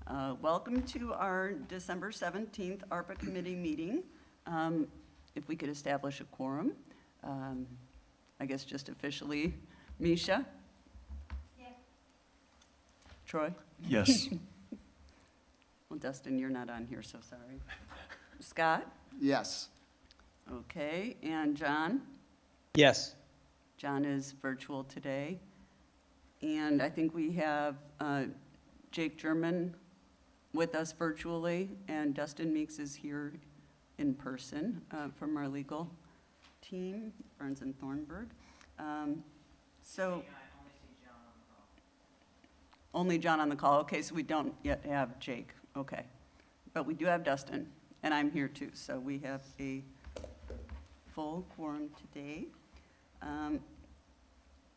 Welcome to our December 17th ARPA committee meeting. If we could establish a quorum, I guess just officially, Misha? Yeah. Troy? Yes. Well, Dustin, you're not on here, so sorry. Scott? Yes. Okay, and John? Yes. John is virtual today. And I think we have Jake German with us virtually, and Dustin Meeks is here in person from our legal team, Burns and Thornburg. So only John on the call. Okay, so we don't yet have Jake. Okay, but we do have Dustin, and I'm here too. So we have a full quorum today.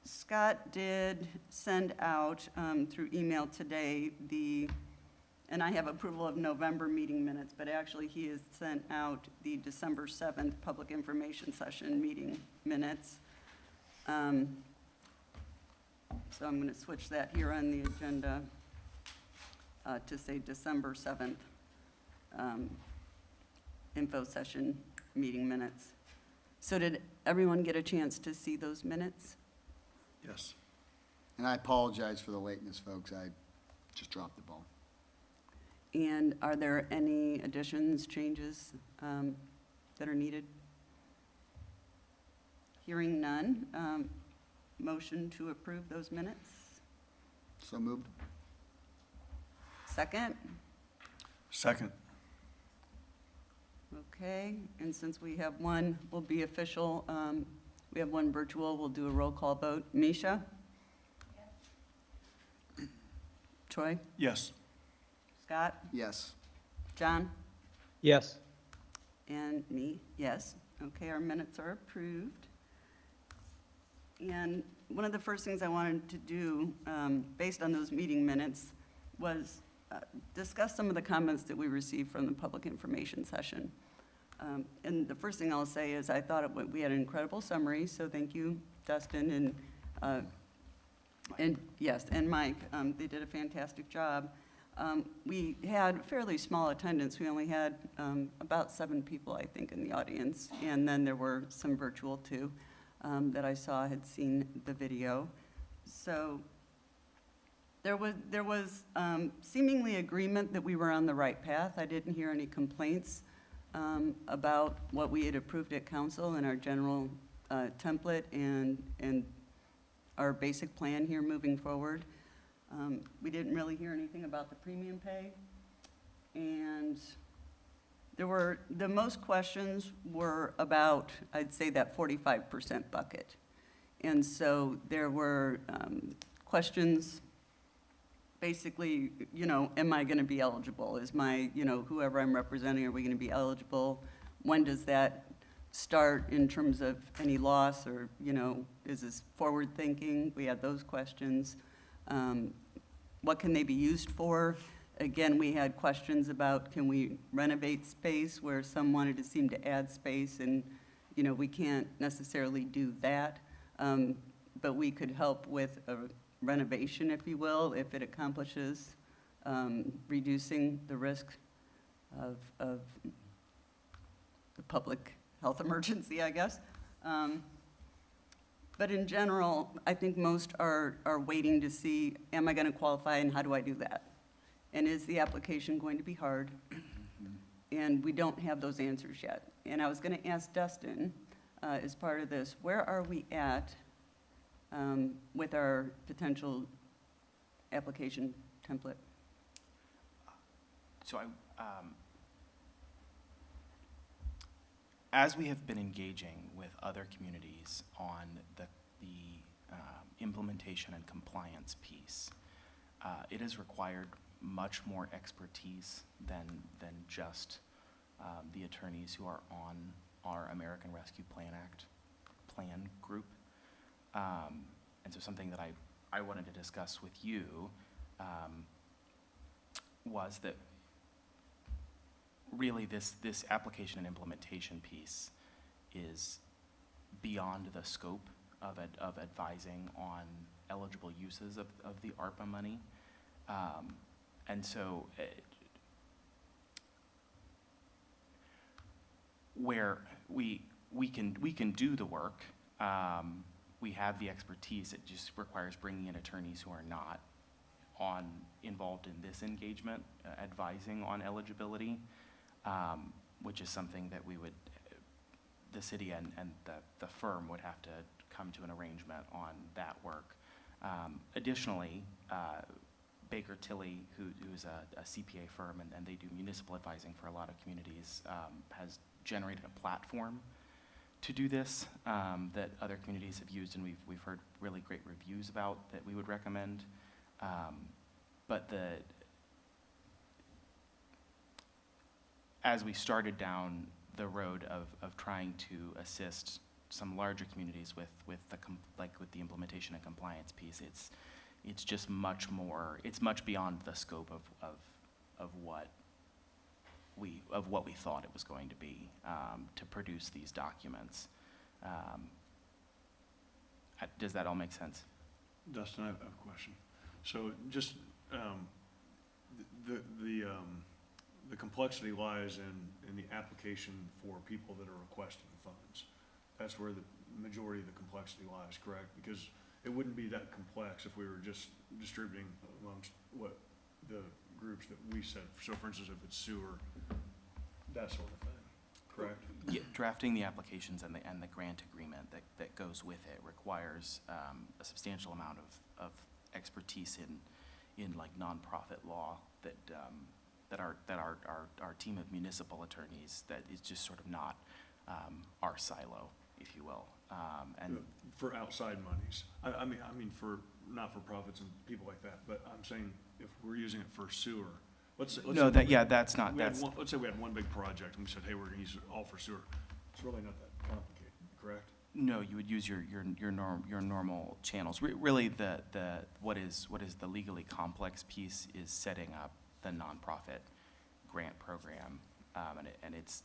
Scott did send out through email today and I have approval of November meeting minutes, but actually he has sent out the December 7th public information session meeting minutes. So I'm going to switch that here on the agenda to say December 7th info session meeting minutes. So did everyone get a chance to see those minutes? Yes. And I apologize for the lateness, folks. I just dropped the ball. And are there any additions, changes that are needed? Hearing none, motion to approve those minutes? So moved. Second? Second. Okay, and since we have one, will be official, we have one virtual, we'll do a roll call vote. Misha? Yes. Troy? Yes. Scott? Yes. John? Yes. And me, yes. Okay, our minutes are approved. And one of the first things I wanted to do, based on those meeting minutes, was discuss some of the comments that we received from the public information session. And the first thing I'll say is I thought we had an incredible summary, so thank you, Dustin, and yes, and Mike. They did a fantastic job. We had fairly small attendance. We only had about 7 people, I think, in the audience, and then there were some virtual too that I saw had seen the video. So there was seemingly agreement that we were on the right path. I didn't hear any complaints about what we had approved at council and our general template and our basic plan here moving forward. We didn't really hear anything about the premium pay. And the most questions were about, I'd say, that 45% bucket. And so there were questions, basically, am I going to be eligible? Is my, whoever I'm representing, are we going to be eligible? When does that start in terms of any loss, or, is this forward thinking? We had those questions. What can they be used for? Again, we had questions about, can we renovate space where some wanted to seem to add space, and we can't necessarily do that, but we could help with a renovation, if you will, if it accomplishes reducing the risk of the public health emergency, I guess. But in general, I think most are waiting to see, am I going to qualify and how do I do that? And is the application going to be hard? And we don't have those answers yet. And I was going to ask Dustin, as part of this, where are we at with our potential application template? So as we have been engaging with other communities on the implementation and compliance piece, it has required much more expertise than just the attorneys who are on our American Rescue Plan Act plan group. And so something that I wanted to discuss with you was that really this application and implementation piece is beyond the scope of advising on eligible uses of the ARPA money. And so where we can do the work, we have the expertise, it just requires bringing in attorneys who are not involved in this engagement, advising on eligibility, which is something that the city and the firm would have to come to an arrangement on that work. Additionally, Baker Tilly, who's a CPA firm, and they do municipal advising for a lot of communities, has generated a platform to do this that other communities have used, and we've heard really great reviews about, that we would recommend. But as we started down the road of trying to assist some larger communities with the implementation and compliance piece, it's just much more, it's much beyond the scope of what we thought it was going to be, to produce these documents. Does that all make sense? Dustin, I have a question. So just, the complexity lies in the application for people that are requesting funds. That's where the majority of the complexity lies, correct? Because it wouldn't be that complex if we were just distributing amongst what the groups that we said. So for instance, if it's sewer, that sort of thing, correct? Yeah, drafting the applications and the grant agreement that goes with it requires a substantial amount of expertise in like nonprofit law that our team of municipal attorneys, that is just sort of not our silo, if you will. And For outside monies. I mean for not-for-profits and people like that, but I'm saying if we're using it for sewer, let's say that's not, let's say we had one big project and we said, hey, we're gonna use it all for sewer. It's really not that complicated, correct? no, you would use your normal channels. Really, what is the legally complex piece is setting up the nonprofit grant program, and it's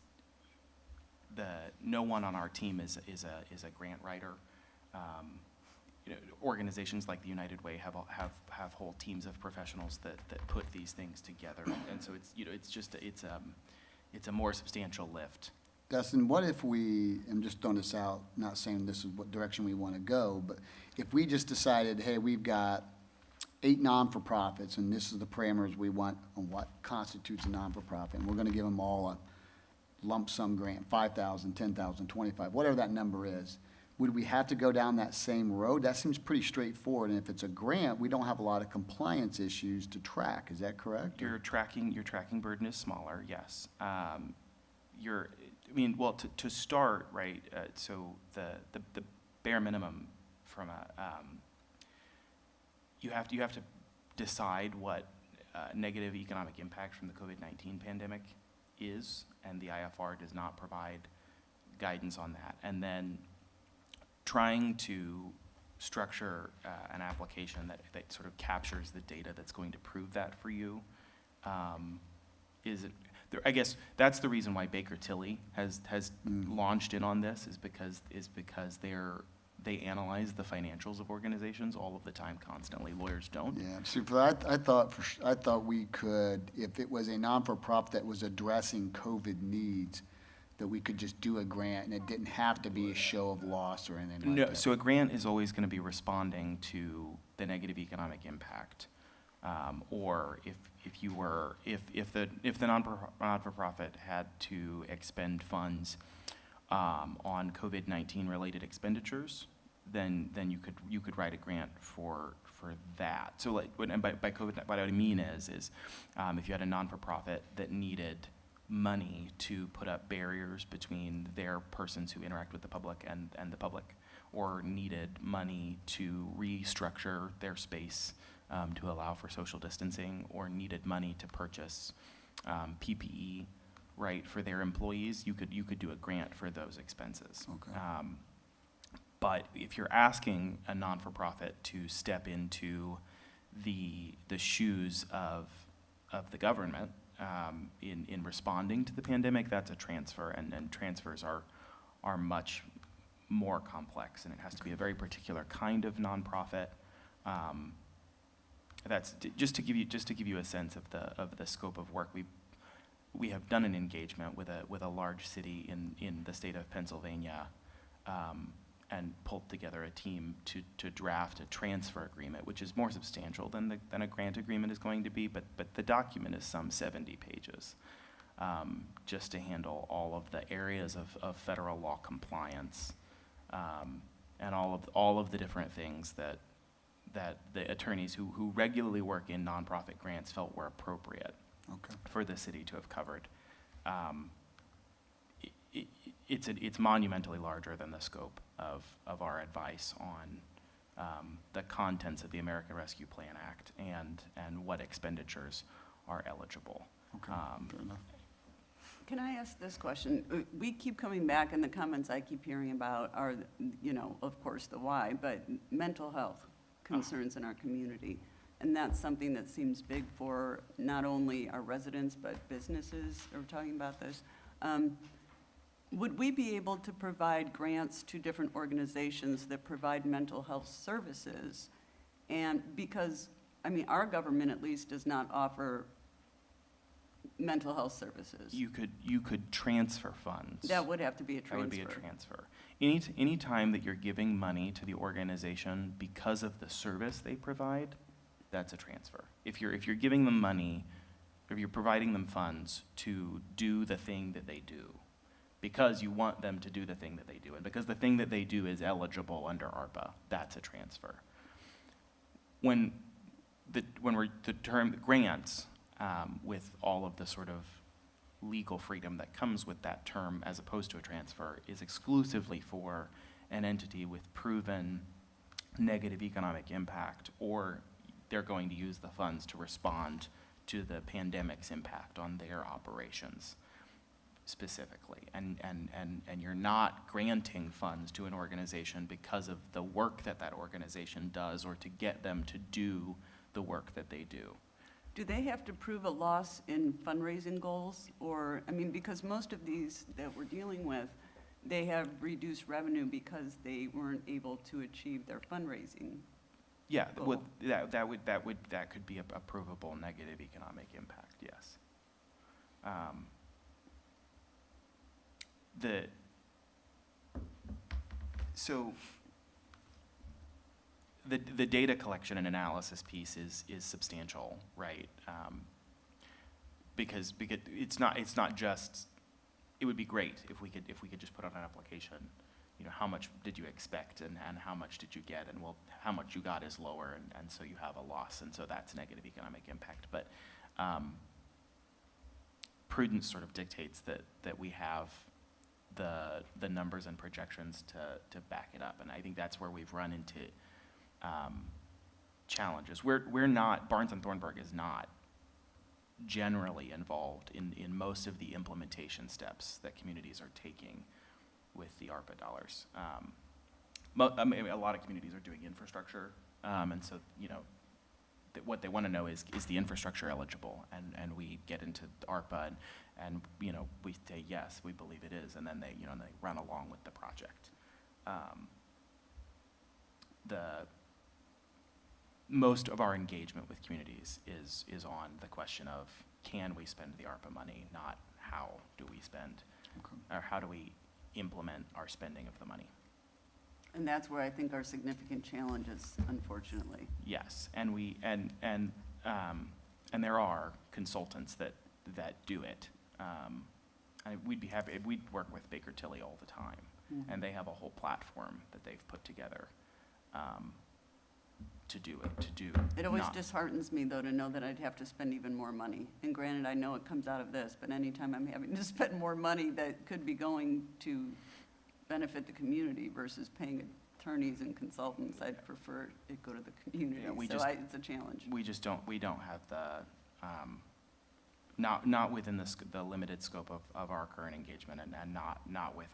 no one on our team is a grant writer. Organizations like the United Way have whole teams of professionals that put these things together, and so it's a more substantial lift. Dustin, what if we, I'm just throwing this out, not saying this is what direction we want to go, but if we just decided, hey, we've got 8 non-for-profits, and this is the parameters we want on what constitutes a non-for-profit, and we're going to give them all a lump sum grant, 5,000, 10,000, 25, whatever that number is, would we have to go down that same road? That seems pretty straightforward, and if it's a grant, we don't have a lot of compliance issues to track. Is that correct? Your tracking burden is smaller, yes. To start, right, so the bare minimum from you have to decide what negative economic impact from the COVID-19 pandemic is, and the IFR does not provide guidance on that. And then trying to structure an application that sort of captures the data that's going to prove that for you I guess that's the reason why Baker Tilly has launched in on this, is because they analyze the financials of organizations all of the time, constantly. Lawyers don't. Yeah, super. I thought we could, if it was a non-for-profit that was addressing COVID needs, that we could just do a grant and it didn't have to be a show of loss or anything like that. So a grant is always going to be responding to the negative economic impact. Or if the non-for-profit had to expend funds on COVID-19 related expenditures, then you could write a grant for that. So by COVID, what I mean is if you had a non-for-profit that needed money to put up barriers between their persons who interact with the public and the public, or needed money to restructure their space to allow for social distancing, or needed money to purchase PPE, right, for their employees, you could do a grant for those expenses. Okay. But if you're asking a non-for-profit to step into the shoes of the government in responding to the pandemic, that's a transfer, and transfers are much more complex, and it has to be a very particular kind of nonprofit. just to give you a sense of the scope of work. We have done an engagement with a large city in the state of Pennsylvania, and pulled together a team to draft a transfer agreement, which is more substantial than a grant agreement is going to be, but the document is some 70 pages, just to handle all of the areas of federal law compliance, and all of the different things that the attorneys who regularly work in nonprofit grants felt were appropriate Okay. for the city to have covered. It's monumentally larger than the scope of our advice on the contents of the American Rescue Plan Act and what expenditures are eligible. Okay, fair enough. Can I ask this question? We keep coming back, and the comments I keep hearing about are, of course, the why, but mental health concerns in our community. And that's something that seems big for not only our residents, but businesses are talking about this. Would we be able to provide grants to different organizations that provide mental health services? And because, our government at least does not offer mental health services. You could transfer funds. That would have to be a transfer. That would be a transfer. Any time that you're giving money to the organization because of the service they provide, that's a transfer. If you're giving them money, if you're providing them funds to do the thing that they do, because you want them to do the thing that they do, and because the thing that they do is eligible under ARPA, that's a transfer. When the term grants, with all of the sort of legal freedom that comes with that term as opposed to a transfer, is exclusively for an entity with proven negative economic impact, or they're going to use the funds to respond to the pandemic's impact on their operations specifically. And you're not granting funds to an organization because of the work that organization does or to get them to do the work that they do. Do they have to prove a loss in fundraising goals? Or, because most of these that we're dealing with, they have reduced revenue because they weren't able to achieve their fundraising. Yeah, goal. that could be a provable negative economic impact, yes. The data collection and analysis piece is substantial, right? Because it's not just, it would be great if we could just put on an application, how much did you expect and how much did you get, and well, how much you got is lower, and so you have a loss, and so that's negative economic impact. But prudence sort of dictates that we have the numbers and projections to back it up, and I think that's where we've run into challenges. We're not, Barnes and Thornburg is not generally involved in most of the implementation steps that communities are taking with the ARPA dollars. A lot of communities are doing infrastructure, and so, what they want to know is the infrastructure eligible? And we get into ARPA and we say, yes, we believe it is, and then they run along with the project. Most of our engagement with communities is on the question of, can we spend the ARPA money, not how do we spend, or how do we implement our spending of the money. And that's where I think our significant challenge is, unfortunately. Yes, and there are consultants that do it. We'd be happy, we'd work with Baker Tilly all the time, and they have a whole platform that they've put together to do it. It always disheartens me, though, to know that I'd have to spend even more money. And granted, I know it comes out of this, but anytime I'm having to spend more money that could be going to benefit the community versus paying attorneys and consultants, I'd prefer it go to the community. Yeah, It's a challenge. We don't have the, not within the limited scope of our current engagement, and not with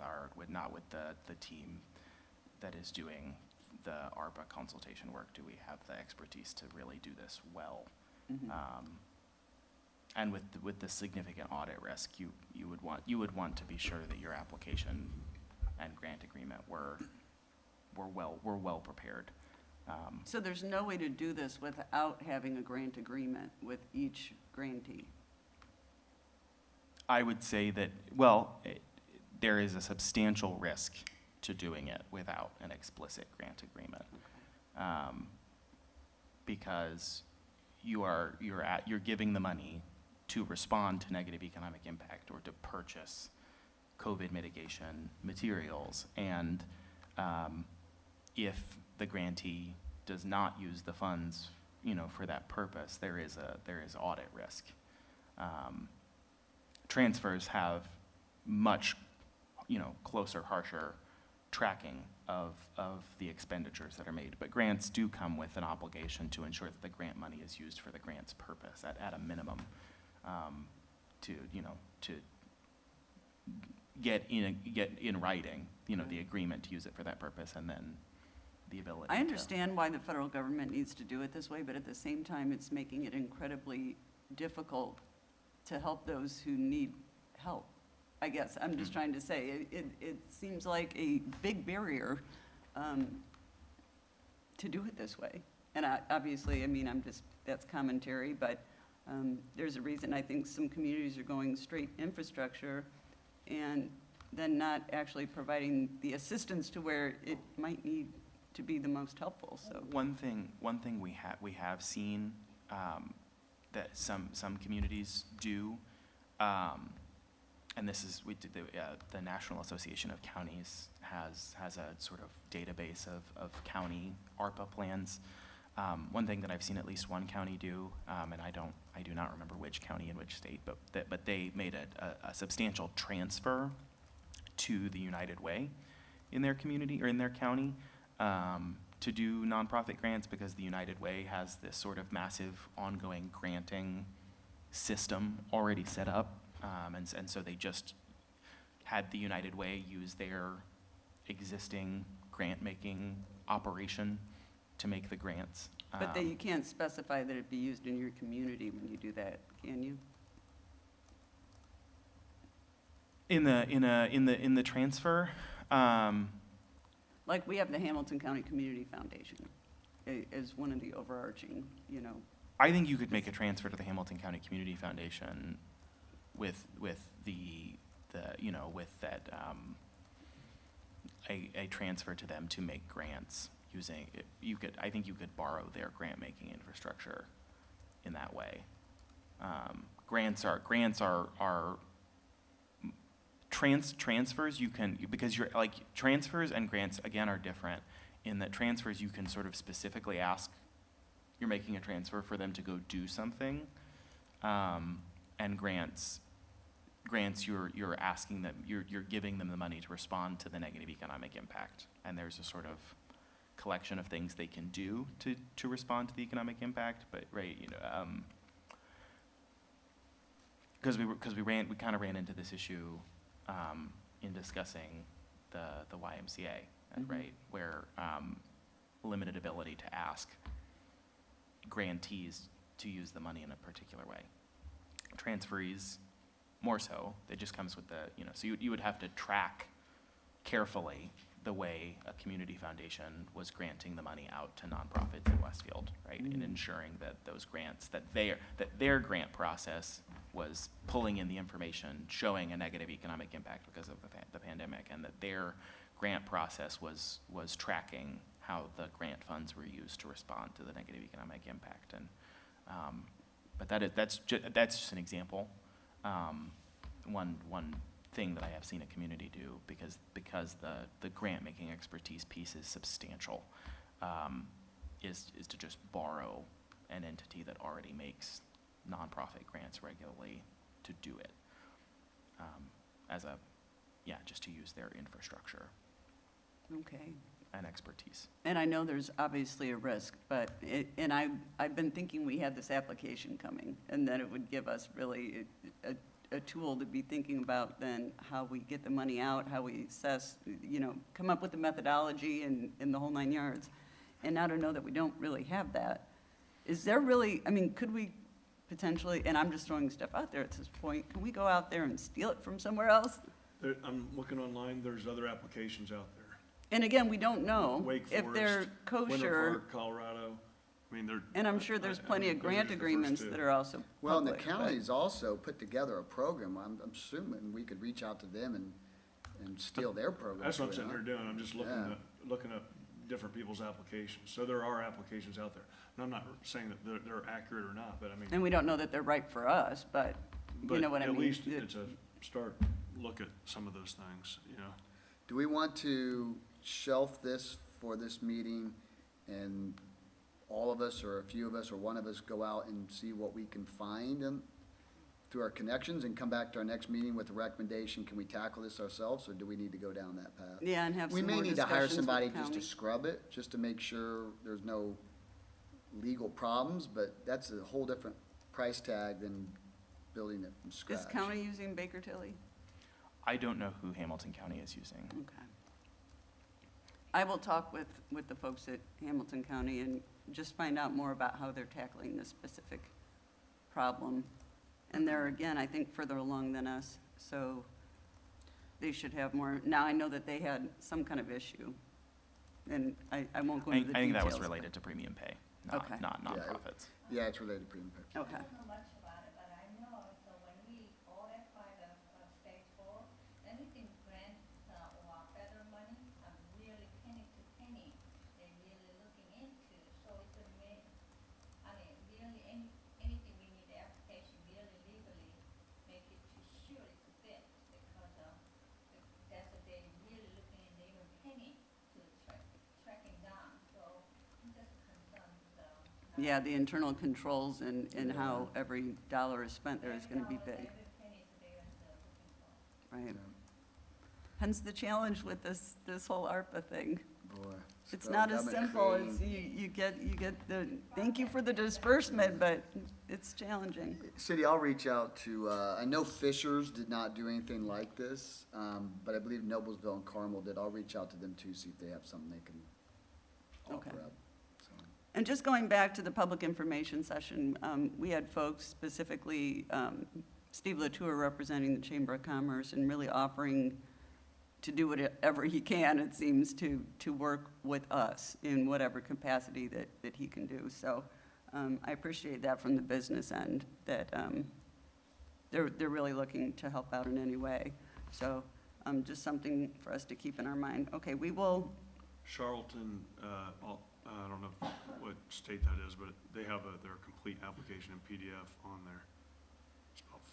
the team that is doing the ARPA consultation work, do we have the expertise to really do this well. And with the significant audit risk, you would want to be sure that your application and grant agreement were well prepared So there's no way to do this without having a grant agreement with each grantee? I would say that, well, there is a substantial risk to doing it without an explicit grant agreement. Because you're giving the money to respond to negative economic impact or to purchase COVID mitigation materials. And if the grantee does not use the funds, for that purpose, there is audit risk. Transfers have much, closer, harsher tracking of the expenditures that are made. But grants do come with an obligation to ensure that the grant money is used for the grant's purpose at a minimum, to get in writing, the agreement to use it for that purpose, and then the ability I to- understand why the federal government needs to do it this way, but at the same time, it's making it incredibly difficult to help those who need help. I guess, I'm just trying to say, it seems like a big barrier to do it this way. And obviously, that's commentary, but there's a reason I think some communities are going straight infrastructure and then not actually providing the assistance to where it might need to be the most helpful, so. One thing we have seen that some communities do, and this is, the National Association of Counties has a sort of database of county ARPA plans. One thing that I've seen at least one county do, and I do not remember which county in which state, but they made a substantial transfer to the United Way in their community or in their county to do nonprofit grants, because the United Way has this sort of massive ongoing granting system already set up. And so they just had the United Way use their existing grant-making operation to make the grants. But you can't specify that it be used in your community when you do that, can you? In the transfer, Like, we have the Hamilton County Community Foundation as one of the overarching, I think you could make a transfer to the Hamilton County Community Foundation with that a transfer to them to make grants using it. I think you could borrow their grant making infrastructure in that way. Grants are transfers you can, because you're like, transfers and grants again are different in that transfers you can sort of specifically ask, you're making a transfer for them to go do something, and grants you're asking them, you're giving them the money to respond to the negative economic impact, and there's a sort of collection of things they can do to respond to the economic impact. But because we kind of ran into this issue in discussing the YMCA, right, where limited ability to ask grantees to use the money in a particular way. Transferees, more so, it just comes with so you would have to track carefully the way a community foundation was granting the money out to nonprofits in Westfield, right, and ensuring that those grants, that their grant process was pulling in the information showing a negative economic impact because of the pandemic, and that their grant process was tracking how the grant funds were used to respond to the negative economic impact. And but that's just an example. One thing that I have seen a community do, because the grant making expertise piece is substantial, is to just borrow an entity that already makes nonprofit grants regularly to do it, just to use their infrastructure Okay. and expertise. And I know there's obviously a risk, but I've been thinking we had this application coming, and that it would give us really a tool to be thinking about then how we get the money out, how we assess, come up with the methodology and the whole 9 yards. And now to know that we don't really have that. Is there really, could we potentially, and I'm just throwing stuff out there at this point, can we go out there and steal it from somewhere else? I'm looking online, there's other applications out there. And again, we don't know Wake if they're Forest, Winter kosher, Park, Colorado, I mean, they're. and I'm sure there's plenty of grant agreements that are also Well, and the public, but- county's also put together a program, I'm assuming we could reach out to them and steal their program. That's what I'm too, sitting huh? here doing, I'm just Yeah. looking up different people's applications. So there are applications out there. And I'm not saying that they're accurate or not, but I mean. And we don't know that they're right for us, but you know what I mean? But at least It- it's a start, look at some of those things, you know? Do we want to shelf this for this meeting and all of us, or a few of us, or one of us go out and see what we can find and through our connections and come back to our next meeting with a recommendation? Can we tackle this ourselves, or do we need to go down that path? Yeah, and have We some may more need to hire discussions with the somebody just to county. scrub it, just to make sure there's no legal problems, but that's a whole different price tag than building it from scratch. Is county using Baker Tilly? I don't know who Hamilton County is using. Okay. I will talk with the folks at Hamilton County and just find out more about how they're tackling this specific problem. And they're, again, I think further along than us, so they should have more. Now, I know that they had some kind of issue, and I won't go I into the details. think that was but- related to premium pay, Okay. not Yeah. nonprofits. Yeah, it's related to premium pay. Okay. I don't know much about it, but I know, so when we audit by the state board, anything grant or federal money, really penny to penny, they're really looking into. So it's a I mean, really anything we need the application really legally, make it to sure it's a fit, because that's what they're really looking at, even penny to tracking down. So I'm just concerned, Yeah, the internal controls and how every dollar is spent there is gonna be big, every penny they're looking for. right? Hence the challenge with this whole ARPA thing. Boy. It's so not as government simple as creating- you get the, thank you for the disbursement, but it's challenging. City, I'll reach out to, I know Fishers did not do anything like this, but I believe Noblesville and Carmel did. I'll reach out to them too, see if they have something they can Okay. offer up. So, And just going back to the public information session, we had folks, specifically Steve Latour representing the Chamber of Commerce and really offering to do whatever he can, it seems, to work with us in whatever capacity that he can do. So I appreciate that from the business end, that they're really looking to help out in any way. So just something for us to keep in our mind. Okay, we will, Charlton, I don't know what state that is, but they have their complete application in PDF on there. It's about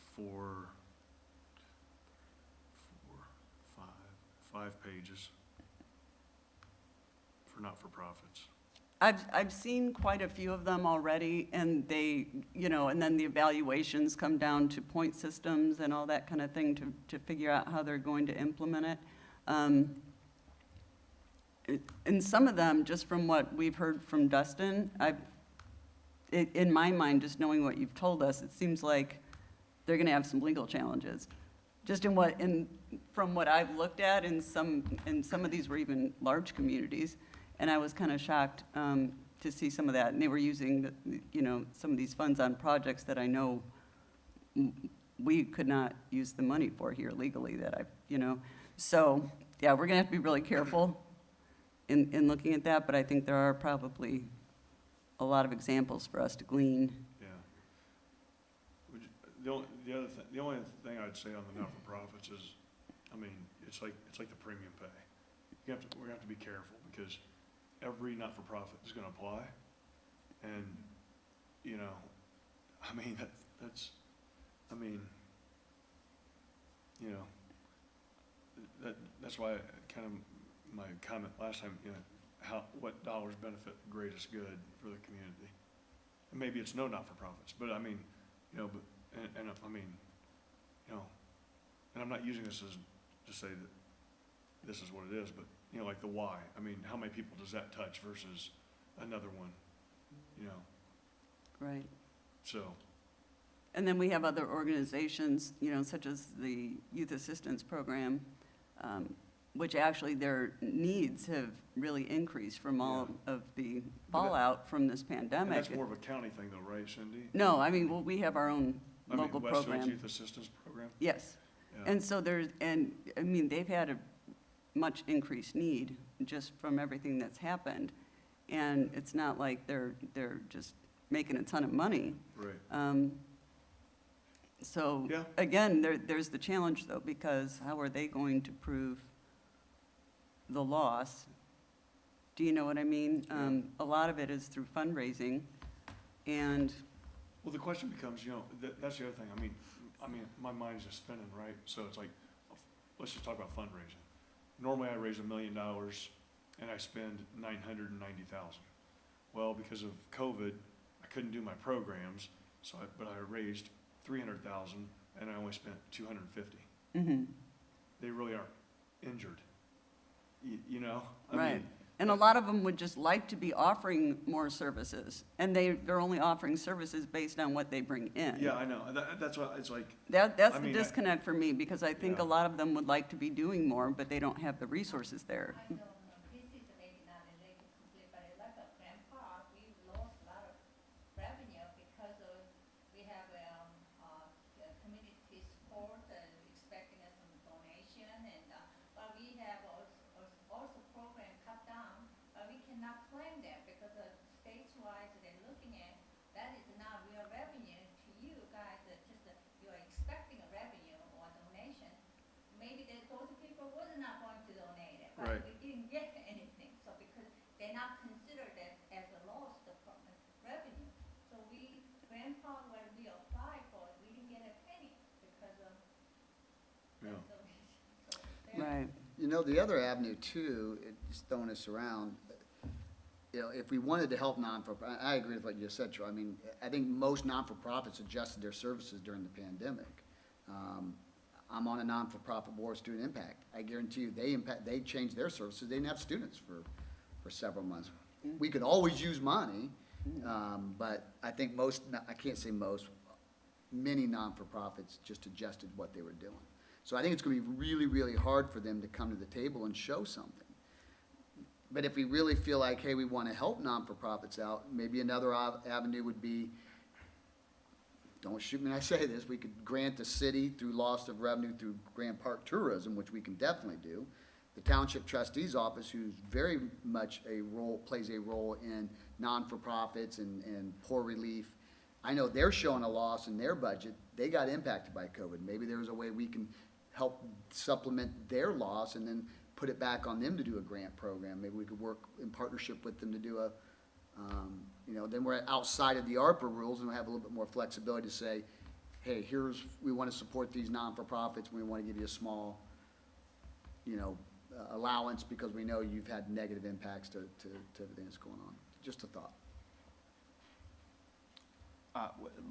five pages for not-for-profits. I've seen quite a few of them already, and they, and then the evaluations come down to point systems and all that kind of thing to figure out how they're going to implement it. And some of them, just from what we've heard from Dustin, in my mind, just knowing what you've told us, it seems like they're gonna have some legal challenges. Just from what I've looked at, and some of these were even large communities, and I was kind of shocked to see some of that. And they were using, some of these funds on projects that I know we could not use the money for here legally So, yeah, we're gonna have to be really careful in looking at that, but I think there are probably a lot of examples for us to glean. Yeah. The only thing I'd say on the not-for-profits is, I mean, it's like the premium pay. We're gonna have to be careful, because every not-for-profit is gonna apply, and, I mean, that's why kind of my comment last time, what dollars benefit the greatest good for the community. And maybe it's no not-for-profits, but I mean, and I'm not using this as, to say that this is what it is, but, like the why. I mean, how many people does that touch versus another one, Right. so. And then we have other organizations, such as the Youth Assistance Program, which actually their needs have really increased from all of the fallout from this And pandemic. that's more of a county thing though, right, Cindy? No, well, we have our own local Westfield's program. Youth Assistance Program? Yes. Yeah. And so they've had much increased need just from everything that's happened. And it's not like they're just making a ton of money. Right. So, Yeah. again, there's the challenge, though, because how are they going to prove the loss? Do you know what I mean? A lot of it is through fundraising, and, Well, the question becomes, you know, that's the other thing. I mean, my mind's just spinning, right? So it's like, let's just talk about fundraising. Normally, I raise $1 million and I spend $990,000. Well, because of COVID, I couldn't do my programs, but I raised $300,000 and I only spent $250. They really are injured, you know? I right. mean, And a lot of them would just like to be offering more services, and they're only offering services based on what they bring in. yeah, I know. That's what, it's like, That's I the mean, disconnect for me, because I think a Yeah. lot of them would like to be doing more, but they don't have the resources there. I don't know, this is maybe not related completely, but like a grandpa, we lost a lot of revenue because of, we have, community support, expecting some donation, and, but we have also program cut down, but we cannot claim them because states-wise, they're looking at, that is not real revenue to you guys, just, you are expecting a revenue or donation. Maybe those people was not going to donate it, Right. but we didn't get anything, so because they're not considered as a lost revenue. So grandpa, when we applied for it, we didn't get a penny because of, yeah. that's the reason. So there- Right. You know, the other avenue too, it's throwing us around, you know, if we wanted to help non-for-profit, I agree with what you just said, Troy. I mean, I think most non-for-profits adjusted their services during the pandemic. I'm on a non-for-profit board, Student Impact. I guarantee you, they changed their services. They didn't have students for several months. We could always use money, but I think I can't say most, many non-for-profits just adjusted what they were doing. So I think it's gonna be really, really hard for them to come to the table and show something. But if we really feel like, hey, we wanna help non-for-profits out, maybe another avenue would be, don't shoot me when I say this, we could grant the city through loss of revenue through Grand Park Tourism, which we can definitely do. The Township Trustee's Office, who's very much plays a role in non-for-profits and poor relief. I know they're showing a loss in their budget. They got impacted by COVID. Maybe there's a way we can help supplement their loss and then put it back on them to do a grant program. Maybe we could work in partnership with them to do a, then we're outside of the ARPA rules and we have a little bit more flexibility to say, hey, we want to support these non-for-profits, we want to give you a small, allowance because we know you've had negative impacts to everything that's going on. Just a thought.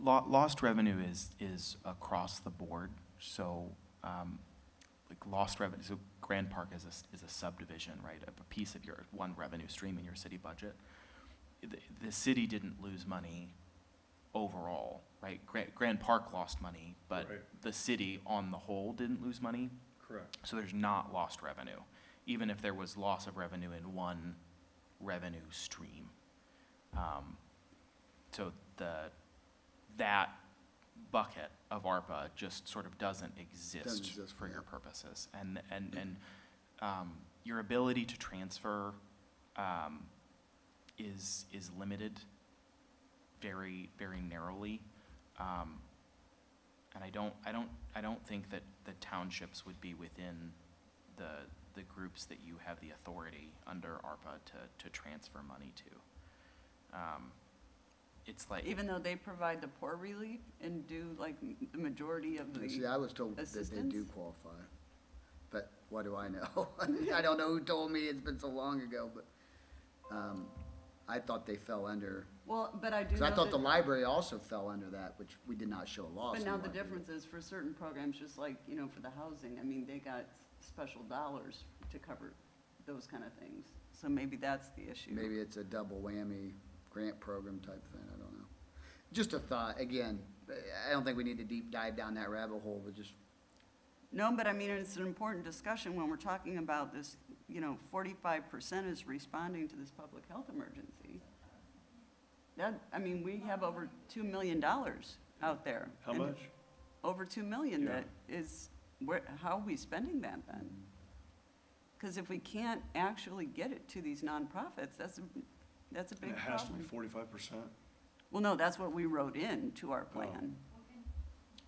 Lost revenue is across the board, so, like lost revenue, so Grand Park is a subdivision, right, a piece of your one revenue stream in your city budget. The city didn't lose money overall, right? Grand Park lost money, but Right. the city on the whole didn't lose money, Correct. so there's not lost revenue, even if there was loss of revenue in one revenue stream. So that bucket of ARPA just sort of doesn't exist for your purposes. And your ability to transfer is limited very, very narrowly. And I don't think that the townships would be within the groups that you have the authority under ARPA to transfer money to. It's like, Even though they provide the poor relief and do like the majority of See, the, I was told that they assistance? do qualify, but what do I know? I don't know who told me, it's been so long ago, but, I thought they fell under, well, but I do because know I thought the that, library also fell under that, which we did not show a loss. but in now the library. difference is for certain programs, just like, for the housing, I mean, they got special dollars to cover those kind of things. So maybe that's the issue. Maybe it's a double whammy grant program type thing, I don't know. Just a thought, again, I don't think we need to deep dive down that rabbit hole, but just, No, but I mean, it's an important discussion when we're talking about this, 45% is responding to this public health emergency. We have over $2 million out there. How and much? Over $2 million Yeah. that is, how are we spending that then? Because if we can't actually get it to these nonprofits, that's a And big it has to be problem. 45%. Well, no, that's what we wrote in to our plan.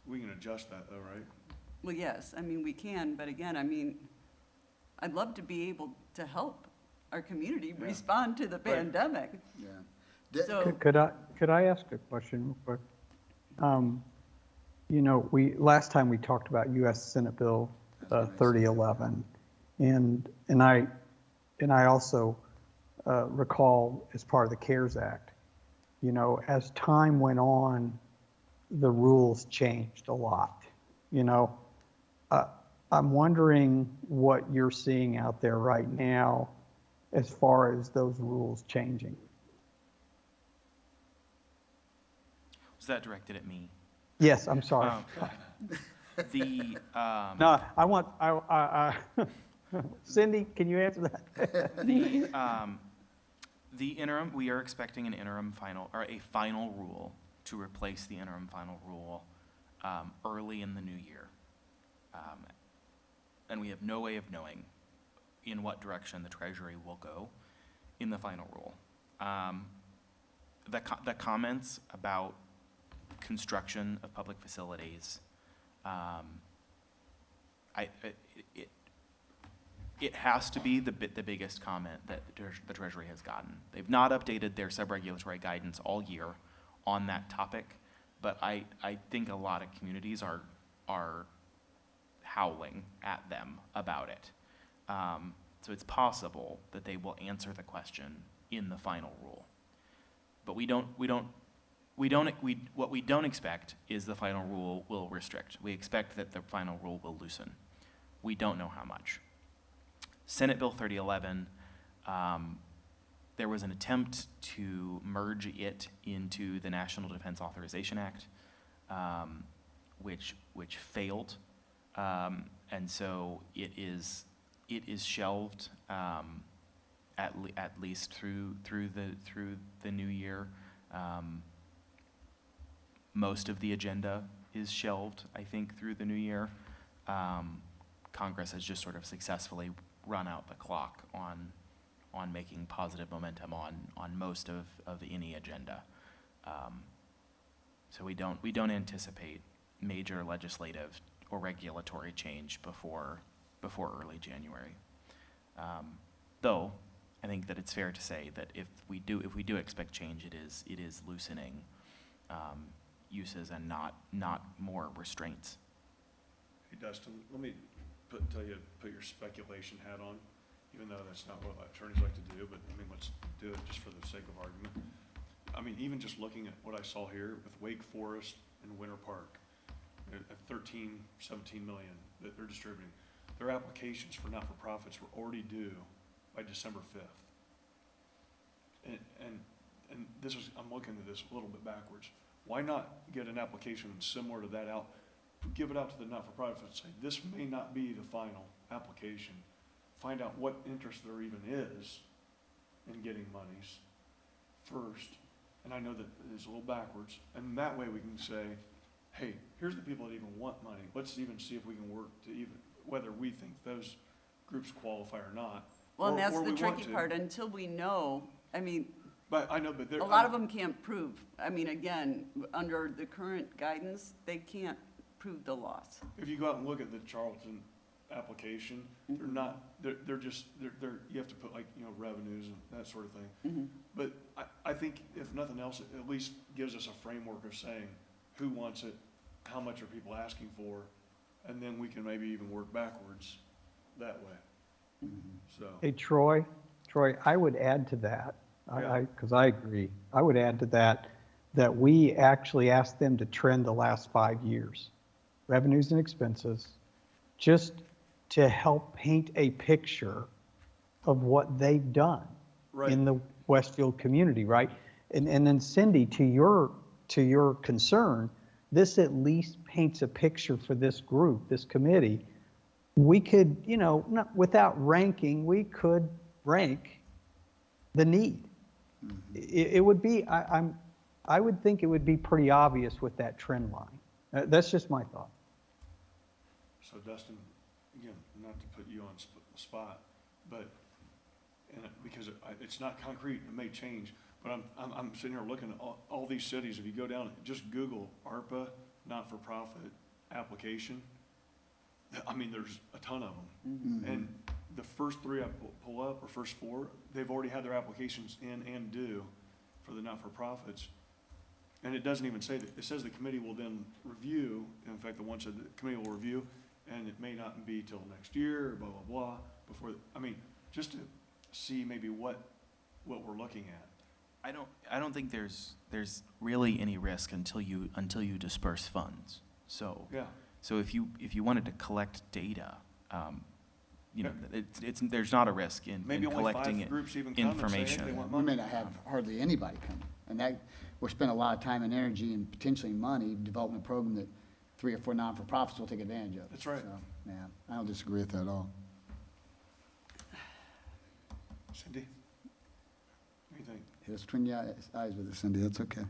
We can adjust that though, right? Well, yes, I mean, we can, but again, I mean, I'd love to be able to help our community Yeah. respond to the Right. pandemic. Yeah. So, Could I ask a question real quick? You know, last time we talked about US Senate Bill 3011, and I also recall as part of the CARES Act, you know, as time went on, the rules changed a lot, you know. I'm wondering what you're seeing out there right now as far as those rules changing. Was that directed at me? Yes, I'm sorry. The, No, Cindy, can you answer that? the interim, we are expecting an interim final, or a final rule to replace the interim final rule early in the new year. And we have no way of knowing in what direction the Treasury will go in the final rule. The comments about construction of public facilities, it has to be the biggest comment that the Treasury has gotten. They've not updated their sub-regulatory guidance all year on that topic, but I think a lot of communities are howling at them about it. So it's possible that they will answer the question in the final rule. But what we don't expect is the final rule will restrict. We expect that the final rule will loosen. We don't know how much. Senate Bill 3011, there was an attempt to merge it into the National Defense Authorization Act, which failed. And so it is shelved at least through the new year. Most of the agenda is shelved, I think, through the new year. Congress has just sort of successfully run out the clock on making positive momentum on most of any agenda. So we don't anticipate major legislative or regulatory change before early January. Though I think that it's fair to say that if we do expect change, it is loosening uses and not more restraints. Hey, Dustin, let me put your speculation hat on, even though that's not what attorneys like to do, but I mean, let's do it just for the sake of argument. I mean, even just looking at what I saw here with Wake Forest and Winter Park, at 13, 17 million that they're distributing, their applications for not-for-profits were already due by December 5th. And this is, I'm looking at this a little bit backwards. Why not get an application similar to that out, give it out to the not-for-profits and say, this may not be the final application. Find out what interest there even is in getting monies first. And I know that it's a little backwards. And that way we can say, hey, here's the people that even want money. Let's even see if we can work to even, whether we think those groups qualify or not. well, and or that's we the want tricky to. part, until we know, I mean, But I know, but there. a lot of them can't prove. I mean, again, under the current guidance, they can't prove the loss. If you go out and look at the Charlton application, they're not, they're just, you have to put like, revenues and that sort of thing. But I think if nothing else, it at least gives us a framework of saying who wants it, how much are people asking for, and then we can maybe even work backwards that way. So, Hey, Troy, I would add to that, Yeah. because I agree. I would add to that we actually asked them to trend the last 5 years, revenues and expenses, just to help paint a picture of what they've done Right. in the Westfield community, right? And then Cindy, to your concern, this at least paints a picture for this group, this committee. We could, not, without ranking, we could rank the need. It would be, I would think it would be pretty obvious with that trend line. That's just my thought. so Dustin, again, not to put you on the spot, but, because it's not concrete, it may change, but I'm sitting here looking at all these cities, if you go down, just Google ARPA, not-for-profit application, I mean, there's a ton of them. And the first three I pull up, or first four, they've already had their applications in and due for the not-for-profits. And it doesn't even say that, it says the committee will then review, in fact, the one said the committee will review, and it may not be till next year, or blah, blah, blah, before, I mean, just to see maybe what we're looking at. I don't think there's really any risk until you disperse funds. So, Yeah, so if you wanted to collect data, you know, there's not a risk in maybe only collecting five groups even come and say, hey, they information. want We may money. not have hardly anybody come, and that, we're spending a lot of time and energy and potentially money developing a program that 3 or 4 non-for-profits will take advantage of. That's right. So, yeah, I don't disagree with that at all. Cindy? What do you think? Hit us between the eyes with it, Cindy, that's okay.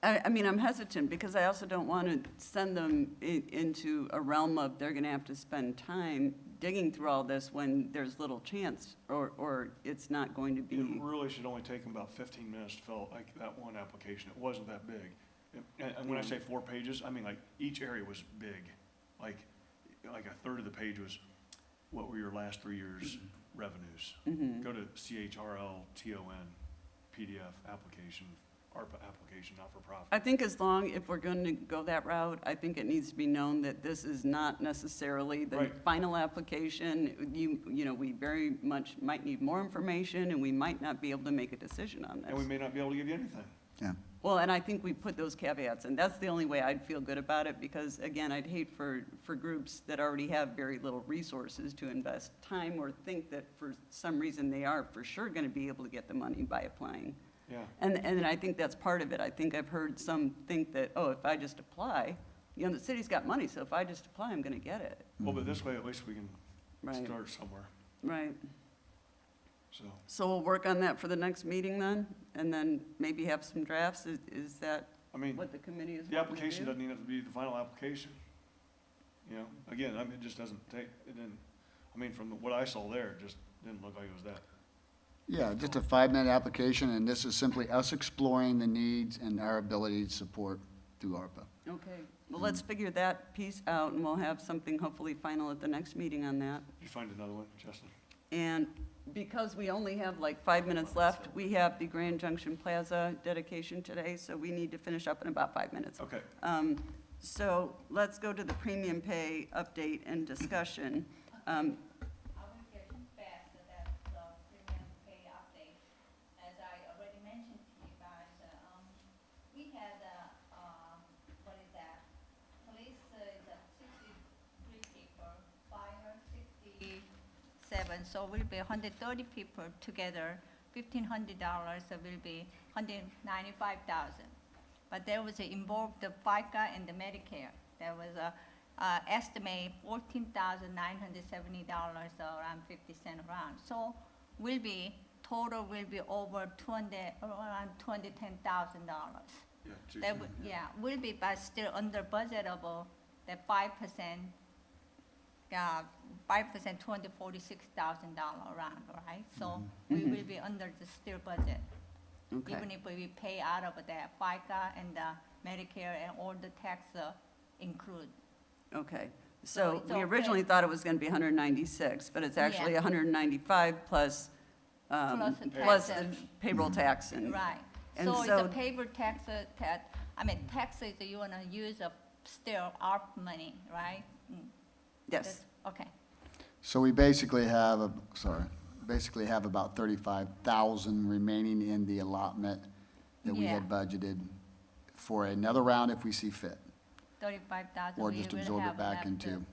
I mean, I'm hesitant because I also don't want to send them into a realm of they're going to have to spend time digging through all this when there's little chance or it's not going to It be. really should only take them about 15 minutes to fill like that one application. It wasn't that big. And when I say 4 pages, I mean like each area was big. Like a third of the page was, what were your last 3 years' revenues? Go to CHRLTON PDF application, ARPA application, not for profit. I think as long, if we're going to go that route, I think it needs to be known that this is not necessarily the Right. final application. You know, we very much might need more information, and we might not be able to make a decision on And we this. may not be able to give you anything. Yeah. Well, and I think we put those caveats, and that's the only way I'd feel good about it, because again, I'd hate for groups that already have very little resources to invest time or think that for some reason they are for sure going to be able to get the money by applying. Yeah. And I think that's part of it. I think I've heard some think that, oh, if I just apply, you know, the city's got money, so if I just apply, I'm going to get it. Well, but this way, at least we can Right, start somewhere, right. so. So we'll work on that for the next meeting then, and then maybe have some drafts. Is that I mean, what the committee is the wanting to application do? doesn't even have to be the final application. You know, again, I mean, it just doesn't take, it didn't, I mean, from what I saw there, it just didn't look like it was that. Yeah, just a 5-minute application, and this is simply us exploring the needs and our ability to support through ARPA. Okay, well, let's figure that piece out, and we'll have something hopefully final at the next meeting on that. Did you find another one, Justin? And because we only have like 5 minutes left, we have the Grand Junction Plaza dedication today, so we need to finish up in about 5 minutes. Okay. So let's go to the premium pay update and discussion. I will get back to that, premium pay update. As I already mentioned to you guys, we had, what is that? Police is 63 people, fire 67, so we'll be 130 people together. $1,500 will be 195,000. But there was involved the FICA and the Medicare. There was a estimate $14,970, around 50 cents around. So total will be over around $210,000. Yeah, two. That would, yeah, will be, but still under budgetable, that 5%, 246,000 around, right? So we will be under the still budget. Okay. Even if we pay out of that FICA and the Medicare and all the tax include. Okay, So so it's we originally okay. thought it was going to be 196, but it's actually Yeah. 195 plus, Plus the plus the taxes. payroll tax and. Right. And So it's so- a paper tax, taxes you wanna use still ARP money, right? Yes, That's- Okay. So we basically have, about 35,000 remaining in the allotment that we had budgeted for another round if we see fit, 35,000. or we just will absorb have it back left. into.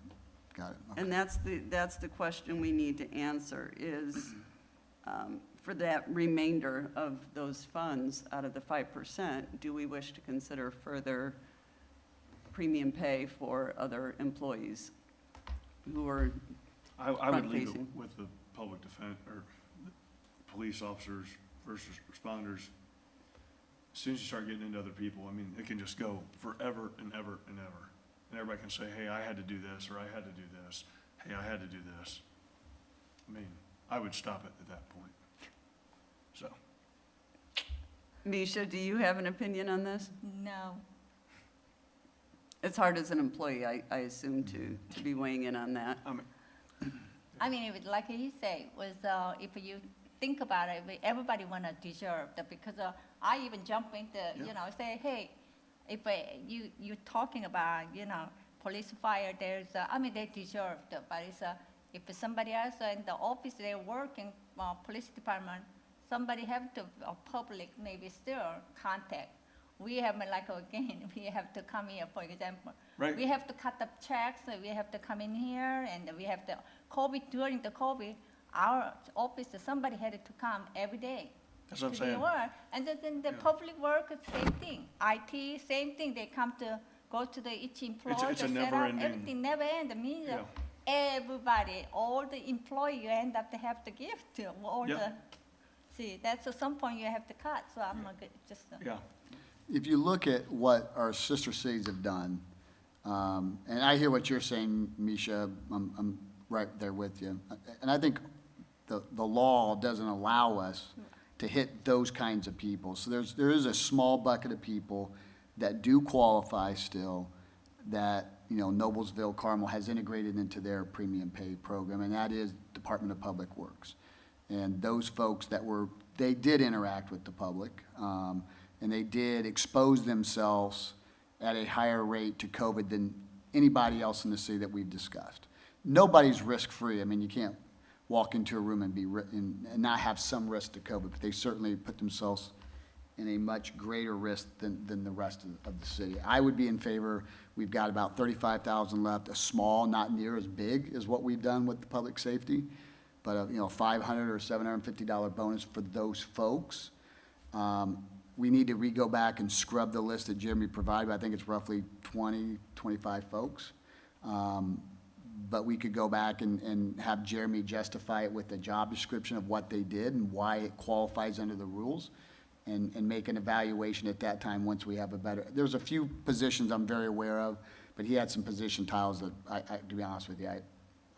Got it. Okay. and that's the question we need to answer is, for that remainder of those funds out of the 5%, do we wish to consider further premium pay for other employees who are, I would leave it front-facing. with the public defense, or the police officers versus responders. As soon as you start getting into other people, I mean, it can just go forever and ever and ever. And everybody can say, hey, I had to do this, or I had to do this, hey, I had to do this. I mean, I would stop it at that point. So, Misha, do you have an opinion on this? No. It's hard as an employee, I assume, to be weighing in on that. I mean, I mean, if, like he said, was, if you think about it, everybody wanna deserve that, because, I even jump into, Yeah. say, hey, if you're talking about, police fire, there's, I mean, they deserve that, but it's, if somebody else in the office, they're working, police department, somebody have to, public maybe still contact. We have, like, again, we have to come here, for example. Right. We have to cut the checks, we have to come in here, and we have to, during the COVID, our office, somebody had to come every day. That's what I'm to the saying. work. And then the Yeah. public work, same thing. IT, same thing, they come to, go to each employee, it's a to set up, never-ending- everything never end. Means Yeah. everybody, all the employee, you end up to have to give to, all Yep. the, see, that's at some point you have to cut, so I'm not good, just. Yeah, If you look at what our sister cities have done, and I hear what you're saying, Misha, I'm right there with you. And I think the law doesn't allow us to hit those kinds of people. So there is a small bucket of people that do qualify still, that, Noblesville, Carmel has integrated into their premium pay program, and that is Department of Public Works. And those folks they did interact with the public, and they did expose themselves at a higher rate to COVID than anybody else in the city that we've discussed. Nobody's risk-free. I mean, you can't walk into a room and and not have some risk to COVID, but they certainly put themselves in a much greater risk than the rest of the city. I would be in favor. We've got about 35,000 left, a small, not near as big as what we've done with the public safety, but a $500 or $750 bonus for those folks. We need to go back and scrub the list that Jeremy provided. I think it's roughly 20, 25 folks. But we could go back and have Jeremy justify it with a job description of what they did and why it qualifies under the rules, and make an evaluation at that time once we have a better, there's a few positions I'm very aware of, but he had some position titles that to be honest with you,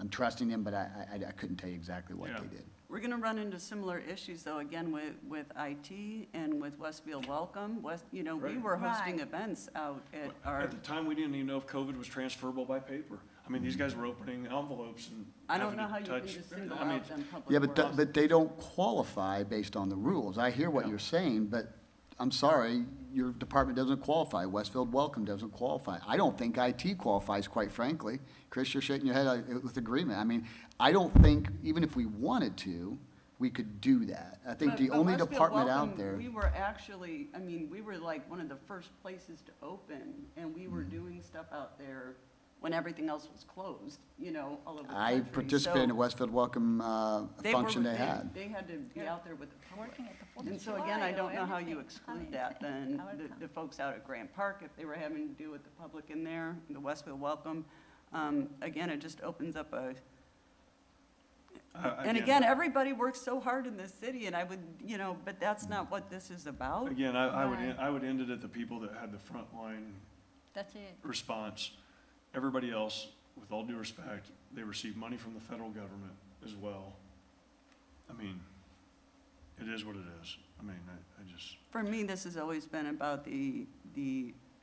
I'm trusting him, but I couldn't tell you exactly what Yeah. they did. We're going to run into similar issues, though, again, with IT and with Westfield Welcome. We Right. were hosting Right. events out at our, at the time, we didn't even know if COVID was transferable by paper. I mean, these guys were opening envelopes and I don't having know to how you can touch. just single I mean, out them public Yeah, works. but they don't qualify based on the rules. I hear what Yeah. you're saying, but I'm sorry, your department doesn't qualify. Westfield Welcome doesn't qualify. I don't think IT qualifies, quite frankly. Chris, you're shaking your head with agreement. I mean, I don't think, even if we wanted to, we could do that. I think the But only Westfield department Welcome, out there. We were actually, we were like one of the first places to open, and we were Mm. doing stuff out there when everything else was closed, all over the I country. participated in a So Westfield Welcome function they had. They had to be out there with the public. Working at the Fourth And of so again, I July don't or know how you everything. exclude that then, I would come. the folks out at Grant Park, if they were having to do with the public in there, the Westfield Welcome. Again, it just opens up and again, everybody works so hard in this city, and I would, but that's not what this is about. Again, Right. I would end it at the people that had the front line That's it. response. Everybody else, with all due respect, they receive money from the federal government as well. I mean, it is what it is. I mean, I just, For me, this has always been about the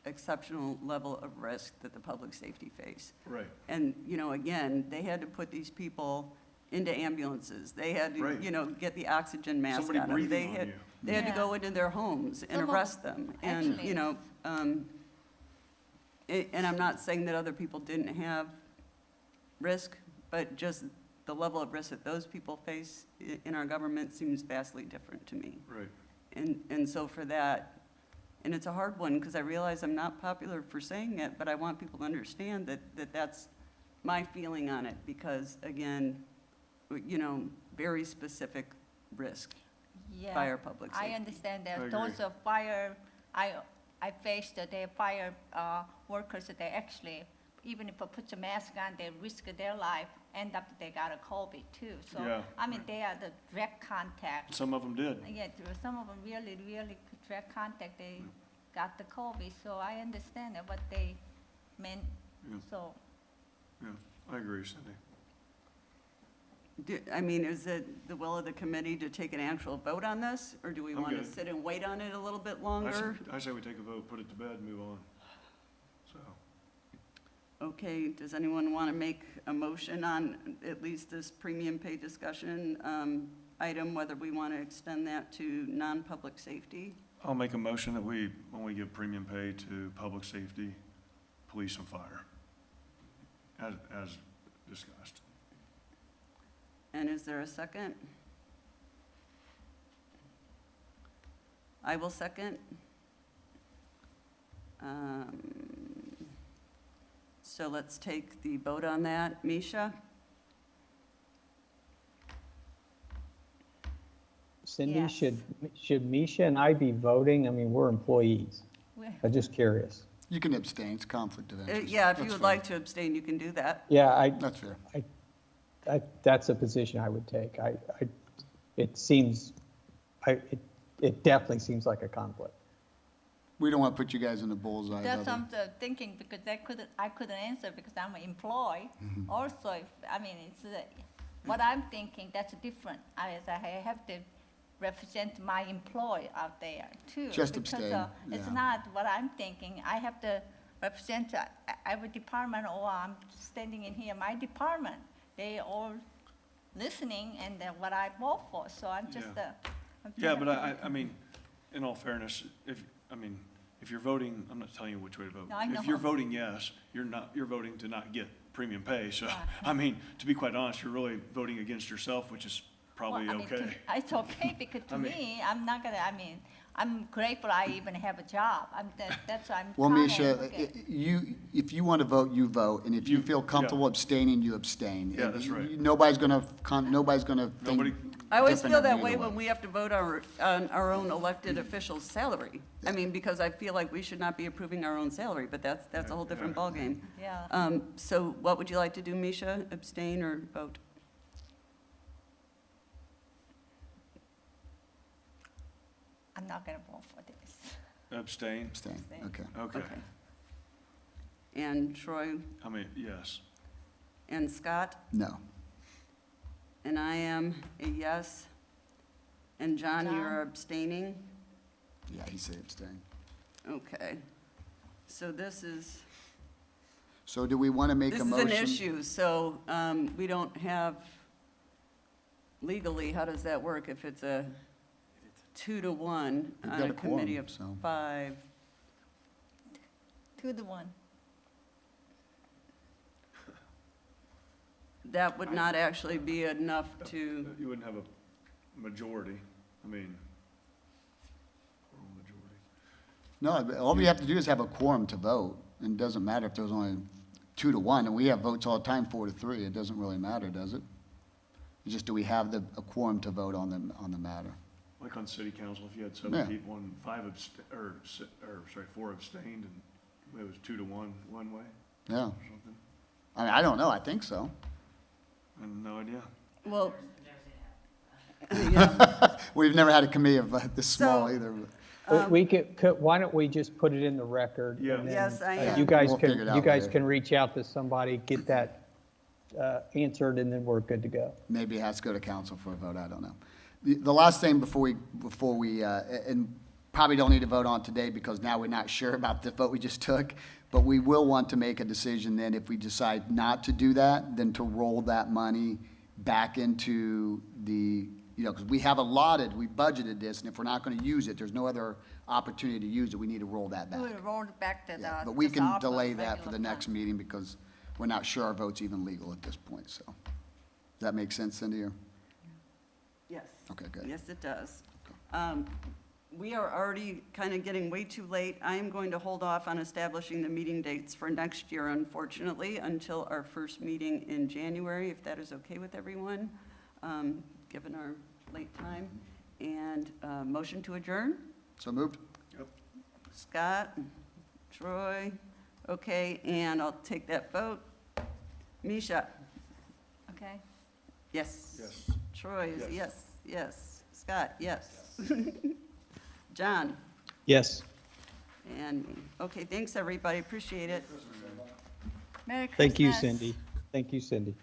exceptional level of risk that the public safety face. right, And, again, they had to put these people into ambulances. They had to, Right. get the oxygen mask somebody on them. breathing on you. They had to Yeah. go into their homes and Some of- arrest them. And, Actually- and I'm not saying that other people didn't have risk, but just the level of risk that those people face in our government seems vastly different to me. Right, And so for that, and it's a hard one, because I realize I'm not popular for saying it, but I want people to understand that that's my feeling on it, because again, very specific risk Yeah. by our public I safety. understand I that agree. those are fire, I faced the fire workers, they actually, even if I put a mask on, they risk their life, end up they got a COVID too. So, Yeah. they are the direct contact. some of them did. Yeah, some of them really, really direct contact, they got the COVID, so I understand what they meant, Yeah. so. Yeah, I agree, Cindy. I mean, is it the will of the committee to take an actual vote on this? Or do we I'm want to good. sit and wait on it a little bit I say, longer? I say we take a vote, put it to bed, and move on. So, Okay, does anyone want to make a motion on at least this premium pay discussion item, whether we want to extend that to non-public safety? I'll make a motion that we only give premium pay to public safety, police, and fire, as discussed. And is there a second? I will second. So let's take the vote on that. Misha? Cindy, Yes. should Misha and I be voting? I mean, we're employees. We're- I'm just curious. You can abstain, it's conflict of interest. Yeah, if you That's would fair. like to abstain, you can do that. Yeah, That's fair. that's a position I would take. It seems, it definitely seems like a conflict. We don't want to put you guys in the bullseye. That's Heather. what I'm thinking, because I couldn't answer because I'm an employee. Mm-hmm. Also, it's, what I'm thinking, that's different. I have to represent my employee out there too. Just because, abstain, It's yeah. not what I'm thinking. I have to represent every department, or I'm standing in here, my department. They all listening and what I vote for, so I'm just, Yeah. I'm Yeah, thinking- but I mean, in all fairness, if you're voting, I'm not telling you which way to vote. No, I know. If you're voting yes, you're voting to not get premium pay, so, Right. I mean, to be quite honest, you're really voting against yourself, which is probably Well, okay. It's okay, because to I mean- me, I'm not gonna, I'm grateful I even have a job. That's why I'm Well, trying to Misha, look at- if you want to vote, you vote, and if you You- feel yeah. comfortable abstaining, you abstain. Yeah, that's right. Nobody's gonna Nobody, think, I always different feel of that you way either when way. we have to vote on our own elected official's salary. I mean, because I feel like we should not be approving our own salary, but that's a whole different ballgame. Yeah, So what would you like to do, Misha? Abstain or vote? I'm not gonna vote for this. abstain, abstain, okay. okay. And Troy I mean, yes. and Scott? No. And I am a yes. And John, John? you're abstaining? Yeah, he said abstain. Okay. So this is, So do we want to make this a is motion? an issue, so we don't have, legally, how does that work if it's a 2-1 We've on got a a quorum, committee of so. 5? 2-1. That would not actually be enough to, You wouldn't have a majority, I mean, or a majority. No, all we have to do is have a quorum to vote, and it doesn't matter if there's only 2-1, and we have votes all the time, 4-3, it doesn't really matter, does it? It's just, do we have a quorum to vote on the matter? Like on city council, if you had Yeah. 7 people and 4 abstained, and it was 2-1 one way Yeah, or something, I mean, I don't know, I think so. I have no idea. well, yeah, We've never had a committee of this small So- either, but. We could, why don't we just put it in the record? Yeah. and then, Yes, I am. You guys We'll figure it out you guys later. can reach out to somebody, get that answered, and then we're good to go. Maybe it has to go to council for a vote, I don't know. The last thing before we, and probably don't need to vote on today because now we're not sure about the vote we just took, but we will want to make a decision then if we decide not to do that, then to roll that money back into the, because we have allotted, we budgeted this, and if we're not going to use it, there's no other opportunity to use it, we need to roll that We back. will roll it back to the. Yeah, but we just can ARPA delay that for regular the next fund. meeting because we're not sure our vote's even legal at this point, so. Does that make sense, Cindy, or? yes. Okay, good. Yes, it does. We are already kind of getting way too late. I am going to hold off on establishing the meeting dates for next year, unfortunately, until our first meeting in January, if that is okay with everyone, given our late time. And motion to adjourn? So moved? Scott, Troy, okay, and I'll take that vote. Misha? Okay. Yes. Yes. Troy is Yes. yes. Scott, yes. John? Yes. And me. Okay, thanks, everybody. Appreciate it. Merry Christmas. Thank you, Cindy. Thank you, Cindy.